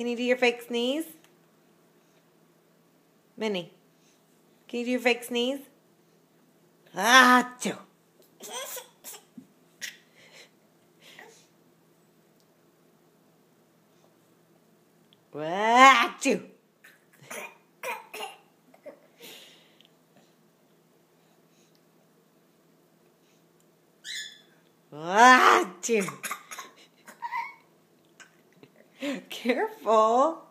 Can you do your fake sneeze? Minnie, can you do your fake sneeze? Achoo! Achoo! Achoo! Careful.